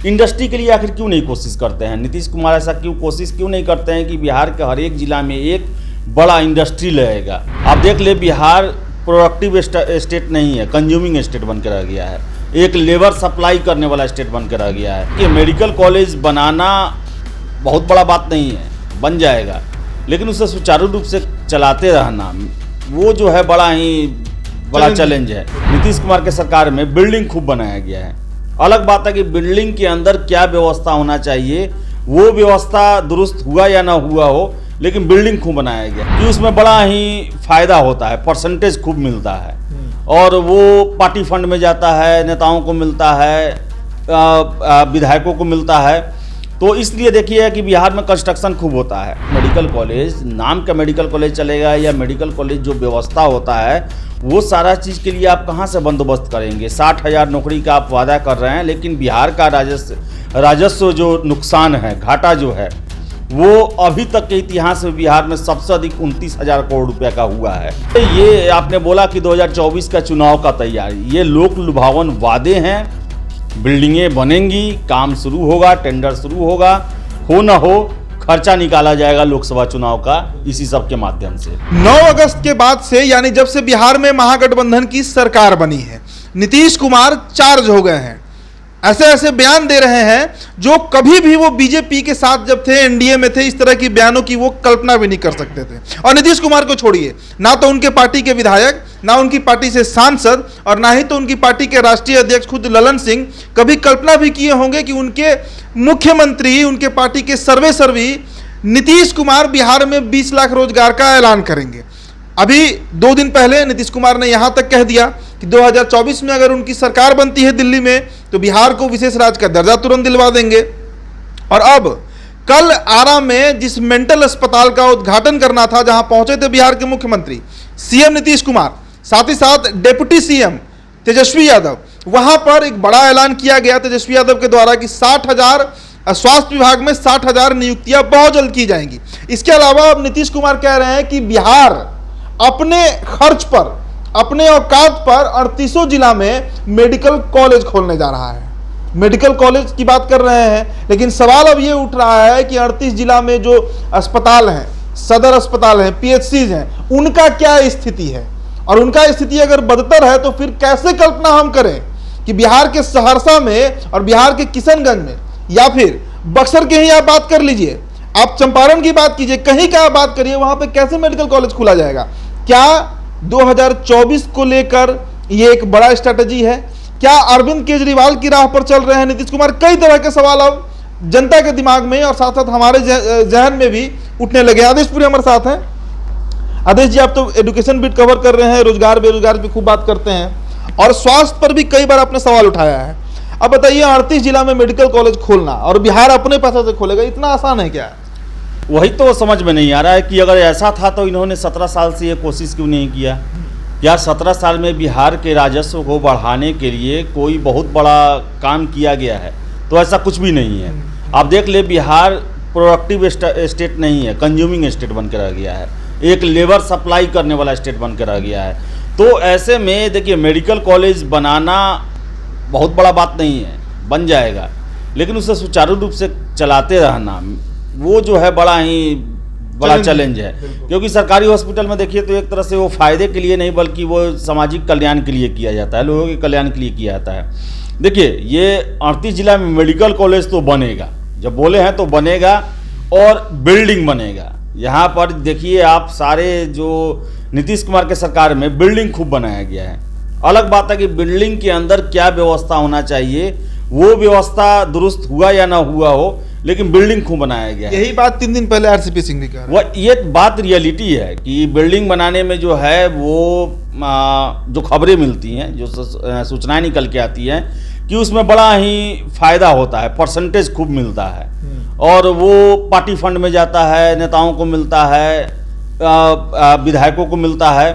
Industry के लिए आखिर क्यों नहीं कोशिश करते हैं नीतीश कुमार? ऐसा कोशिश क्यों नहीं करते हैं कि बिहार के हर एक जिला में एक बड़ा इंडस्ट्री लगेगा? आप देख ले, बिहार प्रोडक्टिव स्टेट नहीं है, कंज्यूमिंग स्टेट बन के रह गया है, एक लेबर सप्लाई करने वाला स्टेट बन के रह गया है। कि मेडिकल कॉलेज बनाना बहुत बड़ा बात नहीं है, बन जाएगा, लेकिन उसे सुचारू रूप से चलाते रहना वो जो है बड़ा चैलेंज है। नीतीश कुमार के सरकार में बिल्डिंग खूब बनाया गया है। अलग बात है कि बिल्डिंग के अंदर क्या व्यवस्था होना चाहिए, वो व्यवस्था दुरुस्त हुआ या ना हुआ हो, लेकिन बिल्डिंग खूब बनाया गया कि उसमें बड़ा ही फायदा होता है, परसेंटेज खूब मिलता है और वो पार्टी फंड में जाता है, नेताओं को मिलता है, विधायकों को मिलता है। तो इसलिए देखिए कि बिहार में कंस्ट्रक्शन खूब होता है। मेडिकल कॉलेज, नाम का मेडिकल कॉलेज चलेगा या मेडिकल कॉलेज जो व्यवस्था होता है वो सारा चीज़ के लिए आप कहाँ से बंदोबस्त करेंगे? 60,000 नौकरी का आप वादा कर रहे हैं, लेकिन बिहार का राजस्व जो नुकसान है, घाटा जो है, वो अभी तक के इतिहास में बिहार में सबसे अधिक 29,000 करोड़ रुपए का हुआ है। ये आपने बोला कि 2024 का चुनाव का तैयारी, ये लोक लुभावन वादे हैं। बिल्डिंगें बनेंगी, काम शुरू होगा, टेंडर शुरू होगा, हो ना हो खर्चा निकाला जाएगा लोकसभा चुनाव का इसी सब के माध्यम से। 9 अगस्त के बाद से, यानी जब से बिहार में महागठबंधन की सरकार बनी है, नीतीश कुमार चार्ज हो गए हैं। ऐसे ऐसे बयान दे रहे हैं जो कभी भी वो बीजेपी के साथ जब थे, एनडीए में थे, इस तरह की बयानों की वो कल्पना भी नहीं कर सकते थे। और नीतीश कुमार को छोड़िए, ना तो उनके पार्टी के विधायक, ना उनकी पार्टी से सांसद, और ना ही तो उनकी पार्टी के राष्ट्रीय अध्यक्ष खुद ललन सिंह कभी कल्पना भी किए होंगे कि उनके मुख्यमंत्री, उनके पार्टी के सर्वेसर्वी नीतीश कुमार बिहार में 20 लाख रोजगार का ऐलान करेंगे। अभी 2 दिन पहले नीतीश कुमार ने यहां तक कह दिया कि 2024 में अगर उनकी सरकार बनती है दिल्ली में तो बिहार को विशेष राज्य का दर्जा तुरंत दिलवा देंगे। और अब कल आरा में जिस मेंटल अस्पताल का उद्घाटन करना था, जहां पहुंचे थे बिहार के मुख्यमंत्री सीएम नीतीश कुमार, साथ ही साथ डिप्टी सीएम तेजस्वी यादव, वहां पर एक बड़ा ऐलान किया गया तेजस्वी यादव के द्वारा कि 60,000 स्वास्थ्य विभाग में 60,000 नियुक्तियां बहुत जल्द की जाएंगी। इसके अलावा अब नीतीश कुमार कह रहे हैं कि बिहार अपने खर्च पर, अपने औकात पर 38 जिला में मेडिकल कॉलेज खोलने जा रहा है। मेडिकल कॉलेज की बात कर रहे हैं, लेकिन सवाल अब ये उठ रहा है कि 38 जिला में जो अस्पताल हैं, सदर अस्पताल हैं, पीएचसीज हैं, उनका क्या स्थिति है? और उनका स्थिति अगर बदतर है तो फिर कैसे कल्पना हम करें कि बिहार के सहरसा में और बिहार के किशनगंज में, या फिर बक्सर के ही आप बात कर लीजिए, आप चंपारण की बात कीजिए, कहीं का आप बात करिए, वहां पे कैसे मेडिकल कॉलेज खोला जाएगा? क्या 2024 को लेकर ये एक बड़ा स्ट्रैटेजी है? क्या अरविंद केजरीवाल की राह पर चल रहे हैं नीतीश कुमार? कई तरह के सवाल अब जनता के दिमाग में और साथ साथ हमारे जहन में भी उठने लगे। आदेश पूरे हमारे साथ हैं। आदेश जी, आप तो एजुकेशन भी कवर कर रहे हैं, रोजगार बेरोजगार भी खूब बात करते हैं और स्वास्थ्य पर भी कई बार आपने सवाल उठाया है। अब बताइए, 38 जिला में मेडिकल कॉलेज खोलना और बिहार अपने पैसे से खोलेगा, इतना आसान है क्या? वही तो समझ में नहीं आ रहा है कि अगर ऐसा था तो इन्होंने 17 साल से ये कोशिश क्यों नहीं किया? या 17 साल में बिहार के राजस्व को बढ़ाने के लिए कोई बहुत बड़ा काम किया गया है? तो ऐसा कुछ भी नहीं है। आप देख ले, बिहार प्रोडक्टिव स्टेट नहीं है, कंज्यूमिंग स्टेट बन के रह गया है, एक लेबर सप्लाई करने वाला स्टेट बन के रह गया है। तो ऐसे में देखिए, मेडिकल कॉलेज बनाना बहुत बड़ा बात नहीं है, बन जाएगा, लेकिन उसे सुचारू रूप से चलाते रहना वो जो है बड़ा चैलेंज है। क्योंकि सरकारी हॉस्पिटल में देखिए तो एक तरह से वो फायदे के लिए नहीं बल्कि वो सामाजिक कल्याण के लिए किया जाता है, लोगों के कल्याण के लिए किया जाता है। देखिए, ये 38 जिला में मेडिकल कॉलेज तो बनेगा, जब बोले हैं तो बनेगा, और बिल्डिंग बनेगा। यहाँ पर देखिए आप, सारे जो नीतीश कुमार के सरकार में बिल्डिंग खूब बनाया गया है। अलग बात है कि बिल्डिंग के अंदर क्या व्यवस्था होना चाहिए, वो व्यवस्था दुरुस्त हुआ या ना हुआ हो, लेकिन बिल्डिंग खूब बनाया गया है। यही बात 3 दिन पहले आरसीपी सिंह ने कहा। वह ये बात रियलिटी है कि बिल्डिंग बनाने में जो है वो जो खबरें मिलती हैं, जो सूचनाएं निकल के आती हैं कि उसमें बड़ा ही फायदा होता है, परसेंटेज खूब मिलता है और वो पार्टी फंड में जाता है, नेताओं को मिलता है, विधायकों को मिलता है।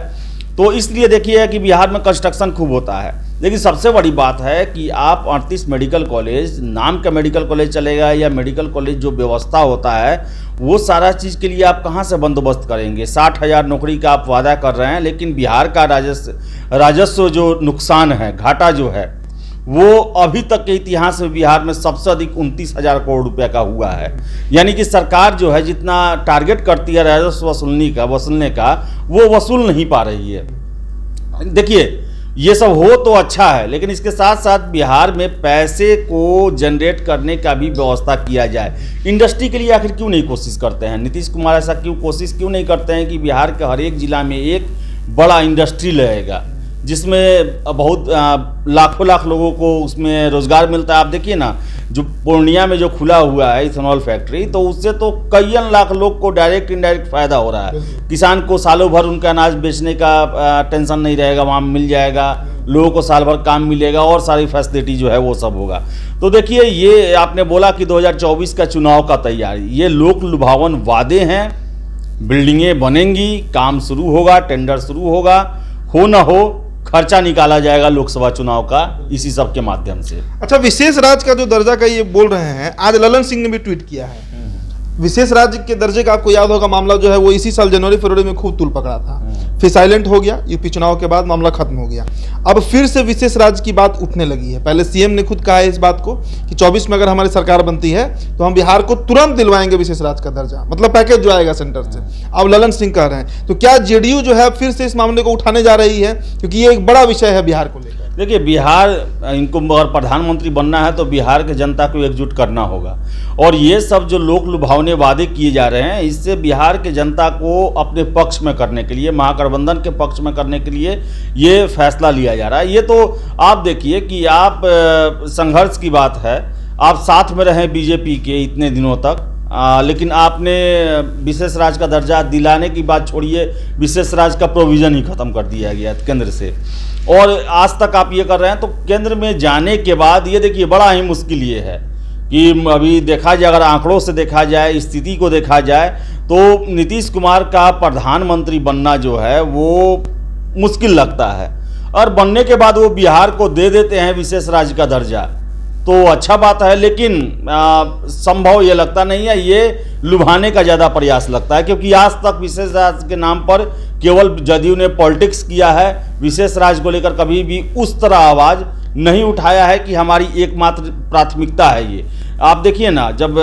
तो इसलिए देखिए कि बिहार में कंस्ट्रक्शन खूब होता है। लेकिन सबसे बड़ी बात है कि आप 38 मेडिकल कॉलेज, नाम का मेडिकल कॉलेज चलेगा या मेडिकल कॉलेज जो व्यवस्था होता है वो सारा चीज़ के लिए आप कहाँ से बंदोबस्त करेंगे? 60,000 नौकरी का आप वादा कर रहे हैं, लेकिन बिहार का राजस्व जो नुकसान है, घाटा जो है, वो अभी तक के इतिहास में बिहार में सबसे अधिक 29,000 करोड़ रुपए का हुआ है। यानी कि सरकार जो है जितना टारगेट करती है राजस्व वसूलने का वो वसूल नहीं पा रही है। देखिए ये सब हो तो अच्छा है, लेकिन इसके साथ साथ बिहार में पैसे को जनरेट करने का भी व्यवस्था किया जाए। इंडस्ट्री के लिए आखिर क्यों नहीं कोशिश करते हैं नीतीश कुमार? ऐसा कोशिश क्यों नहीं करते हैं कि बिहार के हर एक जिला में एक बड़ा इंडस्ट्री रहेगा जिसमें बहुत लाखों लाख लोगों को उसमें रोजगार मिलता है। आप देखिए ना, जो पूर्णिया में जो खुला हुआ है इथेनॉल फैक्ट्री, तो उससे तो कई लाख लोग को डायरेक्ट इनडायरेक्ट फायदा हो रहा है। किसान को सालों भर उनका अनाज बेचने का टेंशन नहीं रहेगा, वहाँ मिल जाएगा, लोगों को साल भर काम मिलेगा और सारी फैसिलिटी जो है वो सब होगा। तो देखिए, ये आपने बोला कि 2024 का चुनाव का तैयारी, ये लोक लुभावन वादे हैं। बिल्डिंगें बनेंगी, काम शुरू होगा, टेंडर शुरू होगा, हो ना हो खर्चा निकाला जाएगा लोकसभा चुनाव का इसी सब के माध्यम से। अच्छा, विशेष राज्य का जो दर्जा का ये बोल रहे हैं, आज ललन सिंह ने भी ट्वीट किया है। विशेष राज्य के दर्जे का आपको याद होगा मामला जो है वो इसी साल जनवरी फरवरी में खूब तूल पकड़ा था, फिर साइलेंट हो गया, यूपी चुनाव के बाद मामला खत्म हो गया। अब फिर से विशेष राज्य की बात उठने लगी है। पहले सीएम ने खुद कहा है इस बात को कि 24 में अगर हमारी सरकार बनती है तो हम बिहार को तुरंत दिलवाएंगे विशेष राज्य का दर्जा, मतलब पैकेज जो आएगा सेंटर से। अब ललन सिंह कह रहे हैं, तो क्या जेडीयू जो है फिर से इस मामले को उठाने जा रही है, क्योंकि ये एक बड़ा विषय है बिहार को लेकर? देखिए, बिहार इनको अगर प्रधानमंत्री बनना है तो बिहार के जनता को एकजुट करना होगा, और ये सब जो लोक लुभावने वादे किए जा रहे हैं इससे बिहार के जनता को अपने पक्ष में करने के लिए, महागठबंधन के पक्ष में करने के लिए ये फैसला लिया जा रहा है। ये तो आप देखिए कि आप संघर्ष की बात है, आप साथ में रहे बीजेपी के इतने दिनों तक, लेकिन आपने विशेष राज्य का दर्जा दिलाने की बात छोड़िए, विशेष राज्य का प्रोविज़न ही खत्म कर दिया गया केंद्र से, और आज तक आप ये कर रहे हैं। तो केंद्र में जाने के बाद ये देखिए बड़ा ही मुश्किल ये है कि अभी देखा जाए, अगर आंकड़ों से देखा जाए, स्थिति को देखा जाए, तो नीतीश कुमार का प्रधानमंत्री बनना जो है वो मुश्किल लगता है, और बनने के बाद वो बिहार को दे देते हैं विशेष राज्य का दर्जा, तो अच्छा बात है, लेकिन संभव ये लगता नहीं है। ये लुभाने का ज़्यादा प्रयास लगता है, क्योंकि आज तक विशेष राज्य के नाम पर केवल जदयू ने पॉलिटिक्स किया है, विशेष राज्य को लेकर कभी भी उस तरह आवाज़ नहीं उठाया है कि हमारी एकमात्र प्राथमिकता है ये। आप देखिए ना, जब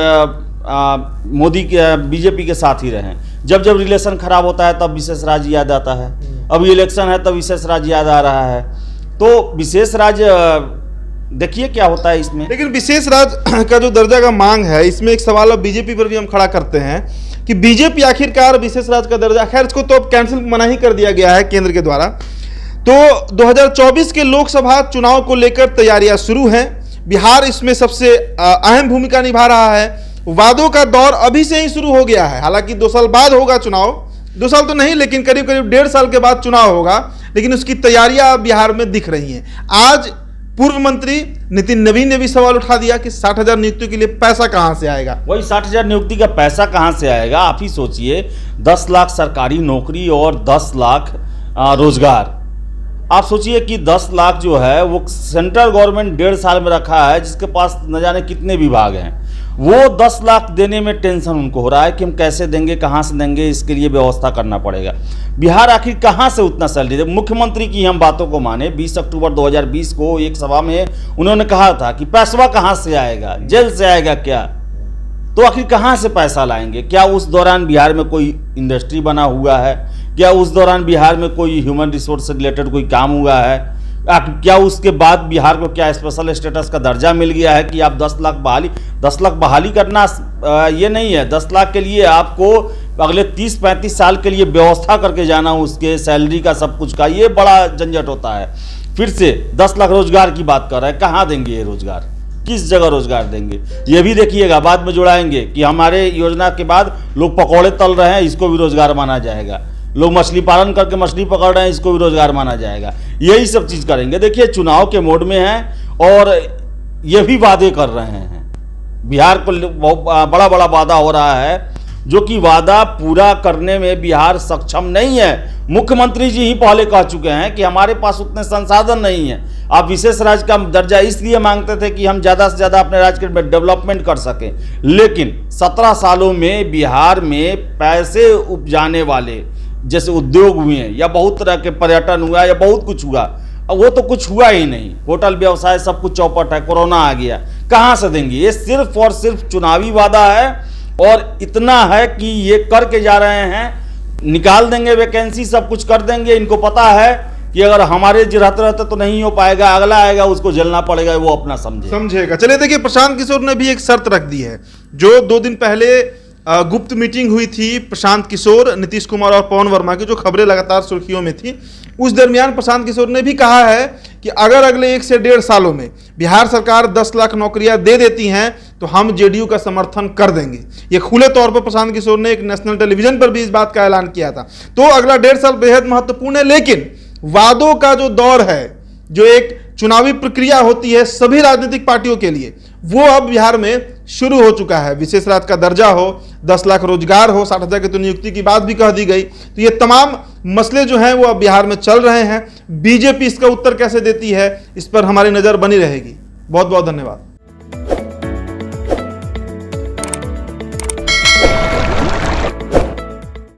मोदी के बीजेपी के साथ ही रहे, जब जब रिलेशन खराब होता है तब विशेष राज्य याद आता है, अभी इलेक्शन है तब विशेष राज्य याद आ रहा है। तो विशेष राज्य देखिए क्या होता है इसमें। लेकिन विशेष राज्य का जो दर्जा का मांग है, इसमें एक सवाल अब बीजेपी पर भी हम खड़ा करते हैं कि बीजेपी आखिरकार विशेष राज्य का दर्जा, खैर इसको तो अब कैंसिल मना ही कर दिया गया है केंद्र के द्वारा। तो 2024 के लोकसभा चुनाव को लेकर तैयारियां शुरू हैं, बिहार इसमें सबसे अहम भूमिका निभा रहा है। वादों का दौर अभी से ही शुरू हो गया है, हालांकि 2 साल बाद होगा चुनाव, 2 साल तो नहीं लेकिन करीब करीब 1.5 साल के बाद चुनाव होगा, लेकिन उसकी तैयारियां बिहार में दिख रही हैं। आज पूर्व मंत्री नितिन नवीन ने भी सवाल उठा दिया कि 60,000 नियुक्तियों के लिए पैसा कहां से आएगा। वही 60,000 नियुक्ति का पैसा कहां से आएगा? आप ही सोचिए, 10 लाख सरकारी नौकरी और 10 लाख रोजगार। आप सोचिए कि 10 लाख जो है वो सेंट्रल गवर्नमेंट 1.5 साल में रखा है, जिसके पास न जाने कितने विभाग हैं, वो 10 लाख देने में टेंशन उनको हो रहा है कि हम कैसे देंगे, कहाँ से देंगे, इसके लिए व्यवस्था करना पड़ेगा। बिहार आखिर कहाँ से उतना सैलरी दे? मुख्यमंत्री की हम बातों को माने, 20 अक्टूबर 2020 को एक सभा में उन्होंने कहा था कि पैसा कहाँ से आएगा, जेल से आएगा क्या? तो आखिर कहाँ से पैसा लाएंगे? क्या उस दौरान बिहार में कोई इंडस्ट्री बना हुआ है? क्या उस दौरान बिहार में कोई ह्यूमन रिसोर्स से रिलेटेड कोई काम हुआ है? क्या उसके बाद बिहार को क्या स्पेशल स्टेटस का दर्जा मिल गया है कि आप 10 लाख बहाली करना ये नहीं है। 10 लाख के लिए आपको अगले 30-35 साल के लिए व्यवस्था करके जाना, उसके सैलरी का, सब कुछ का, ये बड़ा झंझट होता है। फिर से 10 लाख रोजगार की बात कर रहे हैं, कहाँ देंगे ये रोजगार? किस जगह रोजगार देंगे? ये भी देखिएगा, बाद में जुड़ाएंगे कि हमारे योजना के बाद लोग पकौड़े तल रहे हैं, इसको भी रोजगार माना जाएगा। लोग मछली पालन करके मछली पकड़ रहे हैं, इसको भी रोजगार माना जाएगा। यही सब चीज़ करेंगे। देखिए, चुनाव के मोड में हैं और ये भी वादे कर रहे हैं। बिहार को बड़ा बड़ा वादा हो रहा है, जो कि वादा पूरा करने में बिहार सक्षम नहीं है। मुख्यमंत्री जी ही पहले कह चुके हैं कि हमारे पास उतने संसाधन नहीं है। आप विशेष राज्य का दर्जा इसलिए मांगते थे कि हम ज़्यादा से ज़्यादा अपने राज्य के डेवलपमेंट कर सकें, लेकिन 17 सालों में बिहार में पैसे उपजाने वाले जैसे उद्योग हुए हैं, या बहुत तरह के पर्यटन हुआ, या बहुत कुछ हुआ, अब वो तो कुछ हुआ ही नहीं, होटल व्यवसाय सब कुछ चौपट है, कोरोना आ गया, कहाँ से देंगे? ये सिर्फ और सिर्फ चुनावी वादा है और इतना है कि ये करके जा रहे हैं, निकाल देंगे वैकेंसी, सब कुछ कर देंगे। इनको पता है कि अगर हमारे रहते रहते तो नहीं हो पाएगा, अगला आएगा उसको झेलना पड़ेगा, वो अपना समझेगा। चलिए देखिए, प्रशांत किशोर ने भी एक शर्त रख दी है। जो 2 दिन पहले गुप्त मीटिंग हुई थी प्रशांत किशोर, नीतीश कुमार और पवन वर्मा की, जो खबरें लगातार सुर्खियों में थी, उस दरमियान प्रशांत किशोर ने भी कहा है कि अगर अगले 1 से 1.5 सालों में बिहार सरकार 10 लाख नौकरियां दे देती हैं तो हम जेडीयू का समर्थन कर देंगे। ये खुले तौर पर प्रशांत किशोर ने एक नेशनल टेलीविजन पर भी इस बात का ऐलान किया था। तो अगला 1.5 साल बेहद महत्वपूर्ण है, लेकिन वादों का जो दौर है, जो एक चुनावी प्रक्रिया होती है सभी राजनीतिक पार्टियों के लिए, वो अब बिहार में शुरू हो चुका है। विशेष राज्य का दर्जा हो, 10 लाख रोजगार हो, 60,000 की तो नियुक्ति की बात भी कह दी गई। तो ये तमाम मसले जो हैं वो अब बिहार में चल रहे हैं। बीजेपी इसका उत्तर कैसे देती है, इस पर हमारी नजर बनी रहेगी। बहुत बहुत धन्यवाद।